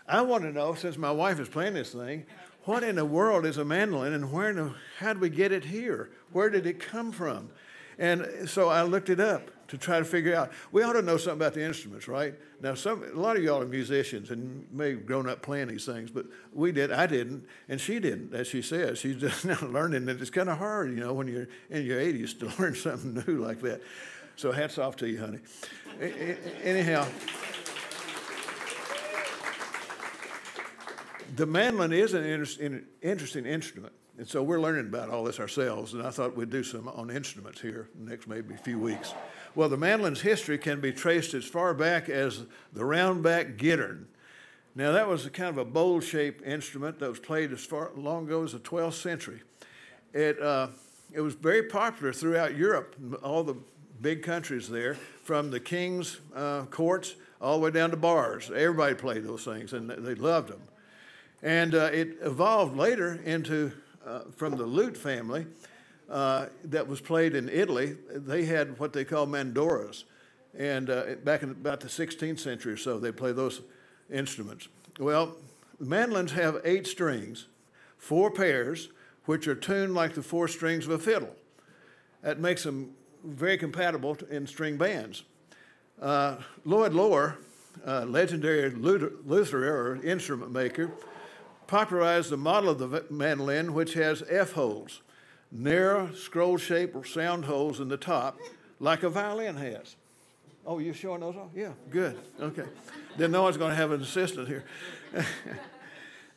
I want to know, since my wife is playing this thing, what in the world is a mandolin, and how did we get it here? Where did it come from? And so I looked it up to try to figure out. We ought to know something about the instruments, right? Now, a lot of y'all are musicians and may have grown up playing these things, but we did. I didn't, and she didn't, as she says. She's just now learning that it's kind of hard, when you're in your 80s to learn something new like that. So hats off to you, honey. Anyhow, the mandolin is an interesting instrument. And so we're learning about all this ourselves, and I thought we'd do some on instruments here the next maybe few weeks. Well, the mandolin's history can be traced as far back as the round-back gittern. Now, that was a kind of a bowl-shaped instrument that was played as long ago as the 12th century. It was very popular throughout Europe, all the big countries there, from the king's courts all the way down to bars. Everybody played those things, and they loved them. And it evolved later into from the lute family that was played in Italy. They had what they call mandoras. And back in about the 16th century or so, they played those instruments. Well, mandolins have 8 strings, 4 pairs, which are tuned like the 4 strings of a fiddle. That makes them very compatible in string bands. Lloyd Loar, legendary lutherer or instrument maker, popularized the model of the mandolin, which has F-holes, narrow scroll-shaped sound holes in the top, like a violin has. Oh, you're showing those off? Yeah, good. Okay. Didn't know I was going to have an assistant here.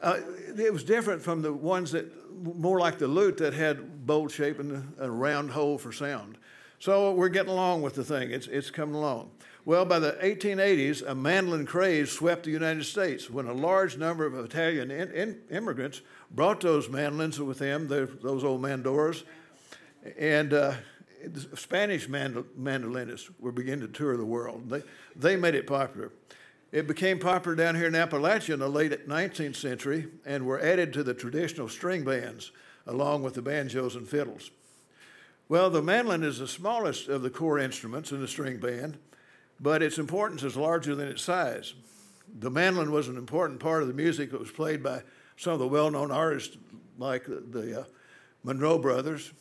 It was different from the ones that, more like the lute, that had bowl shape and a round hole for sound. So we're getting along with the thing. It's coming along. Well, by the 1880s, a mandolin craze swept the United States when a large number of Italian immigrants brought those mandolins with them, those old mandoras, and Spanish mandolinists were beginning to tour the world. They made it popular. It became popular down here in Appalachia in the late 19th century and were added to the traditional string bands along with the banjos and fiddles. Well, the mandolin is the smallest of the core instruments in the string band, but its importance is larger than its size. The mandolin was an important part of the music that was played by some of the well-known artists like the Monroe brothers,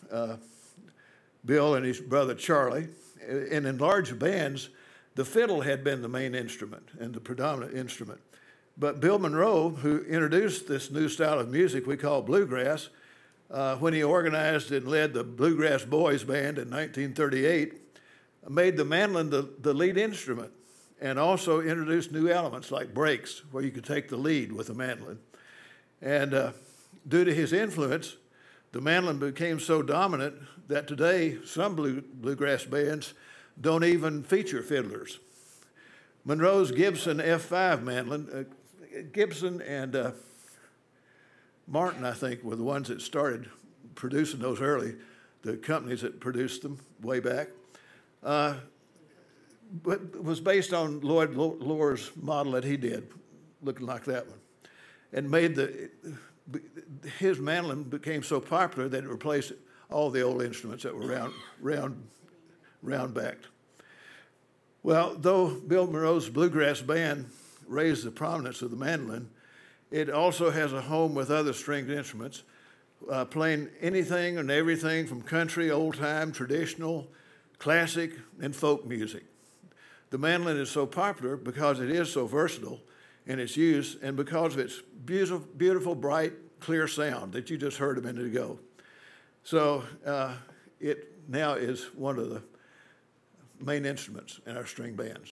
Bill and his brother Charlie. And in large bands, the fiddle had been the main instrument and the predominant instrument. But Bill Monroe, who introduced this new style of music we call bluegrass, when he organized and led the Bluegrass Boys Band in 1938, made the mandolin the lead instrument and also introduced new elements like breaks where you could take the lead with the mandolin. And due to his influence, the mandolin became so dominant that today some bluegrass bands don't even feature fiddlers. Monroe's Gibson F5 mandolin, Gibson and Martin, I think, were the ones that started producing those early, the companies that produced them way back. But was based on Lloyd Loar's model that he did, looking like that one, and made his mandolin became so popular that it replaced all the old instruments that were round-backed. Well, though Bill Monroe's bluegrass band raised the prominence of the mandolin, it also has a home with other stringed instruments, playing anything and everything from country, old-time, traditional, classic, and folk music. The mandolin is so popular because it is so versatile in its use and because of its beautiful, bright, clear sound that you just heard a minute ago. So it now is one of the main instruments in our string bands.